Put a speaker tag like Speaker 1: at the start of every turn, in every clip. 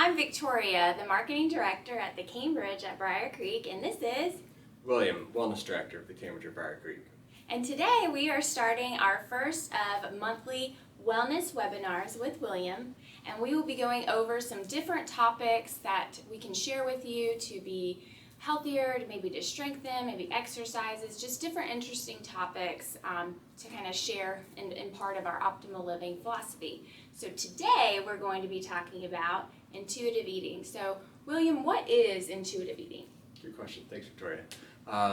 Speaker 1: I'm Victoria, the Marketing Director at the Cambridge at Brier Creek, and this is
Speaker 2: William, Wellness Director of the Cambridge at Brier Creek.
Speaker 1: And today we are starting our first of monthly wellness webinars with William, and we will be going over some different topics that we can share with you to be healthier, to strengthen, maybe exercises, just different interesting topics to kind of share in part of our optimal living philosophy. So today we're going to be talking about intuitive eating. So William, what is intuitive eating?
Speaker 2: Good question. Thanks, Victoria.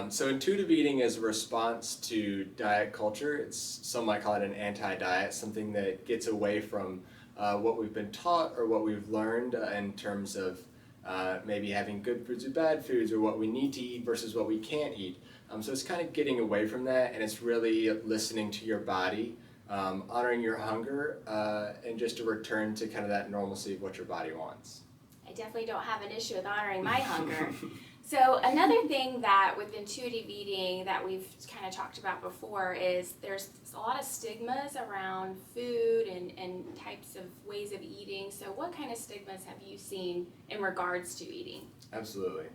Speaker 2: So intuitive eating is a response to diet culture. Some might call it an anti-diet, something that gets away from what we've been taught or what we've learned in terms of maybe having good foods or bad foods, or what we need to eat versus what we can't eat. So it's kind of getting away from that, and it's really listening to your body, honoring your hunger, and just a return to kind of that normalcy of what your body wants.
Speaker 1: I definitely don't have an issue with honoring my hunger. So another thing that with intuitive eating that we've kind of talked about before is there's a lot of stigmas around food and types of ways of eating. So what kind of stigmas have you seen in regards to eating?
Speaker 2: Absolutely.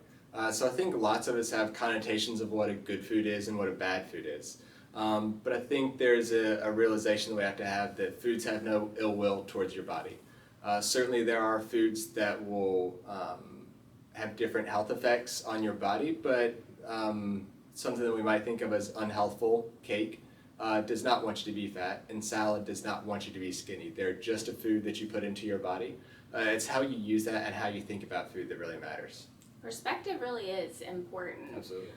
Speaker 2: So I think lots of us have connotations of what a good food is and what a bad food is. But I think there's a realization that we have to have that foods have no ill will towards your body. Certainly there are foods that will have different health effects on your body, but something that we might think of as unhealthful, cake, does not want you to be fat, and salad does not want you to be skinny. They're just a food that you put into your body. It's how you use that and how you think about food that really matters.
Speaker 1: Perspective really is important.
Speaker 2: Absolutely.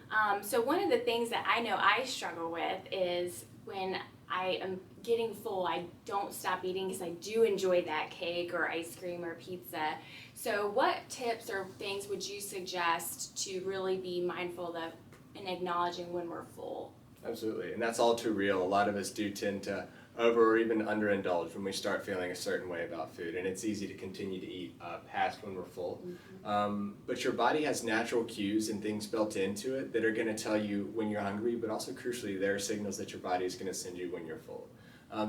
Speaker 1: So one of the things that I know I struggle with is when I am getting full, I don't stop eating because I do enjoy that cake or ice cream or pizza. So what tips or things would you suggest to really be mindful of in acknowledging when we're full?
Speaker 2: Absolutely, and that's all too real. A lot of us do tend to over or even underindulge when we start feeling a certain way about food, and it's easy to continue to eat past when we're full. But your body has natural cues and things built into it that are going to tell you when you're hungry, but also crucially, there are signals that your body is going to send you when you're full.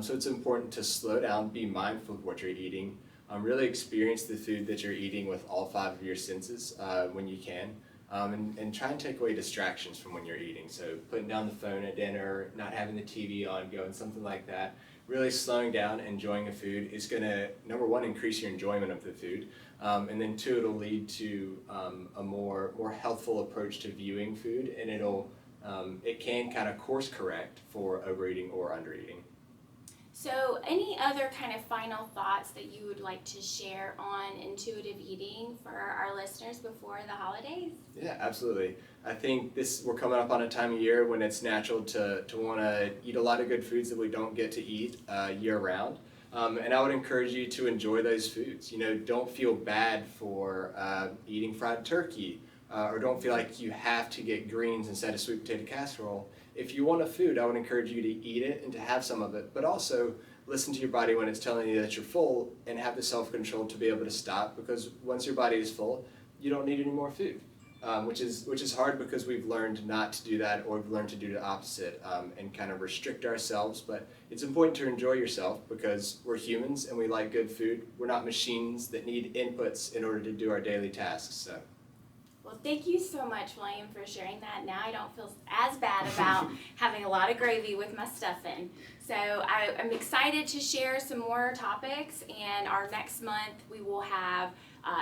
Speaker 2: So it's important to slow down, be mindful of what you're eating, really experience the food that you're eating with all 5 of your senses when you can. And try and take away distractions from when you're eating. So putting down the phone at dinner, not having the TV on, going something like that. Really slowing down, enjoying a food is going to, number one, increase your enjoyment of the food. And then two, it'll lead to a more healthful approach to viewing food, and it can kind of course correct for overeating or undereating.
Speaker 1: So any other kind of final thoughts that you would like to share on intuitive eating for our listeners before the holidays?
Speaker 2: Yeah, absolutely. I think we're coming up on a time of year when it's natural to want to eat a lot of good foods that we don't get to eat year round. And I would encourage you to enjoy those foods. Don't feel bad for eating fried turkey, or don't feel like you have to get greens instead of sweet potato casserole. If you want a food, I would encourage you to eat it and to have some of it, but also listen to your body when it's telling you that you're full and have the self-control to be able to stop, because once your body is full, you don't need any more food, which is hard because we've learned not to do that, or we've learned to do the opposite and kind of restrict ourselves. But it's important to enjoy yourself because we're humans and we like good food. We're not machines that need inputs in order to do our daily tasks. So.
Speaker 1: Well, thank you so much, William, for sharing that. Now I don't feel as bad about having a lot of gravy with my stuff in. So I'm excited to share some more topics, and our next month we will have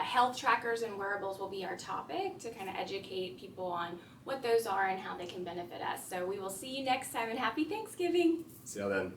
Speaker 1: health trackers and wearables will be our topic to kind of educate people on what those are and how they can benefit us. So we will see you next time, and happy Thanksgiving.
Speaker 2: See you then.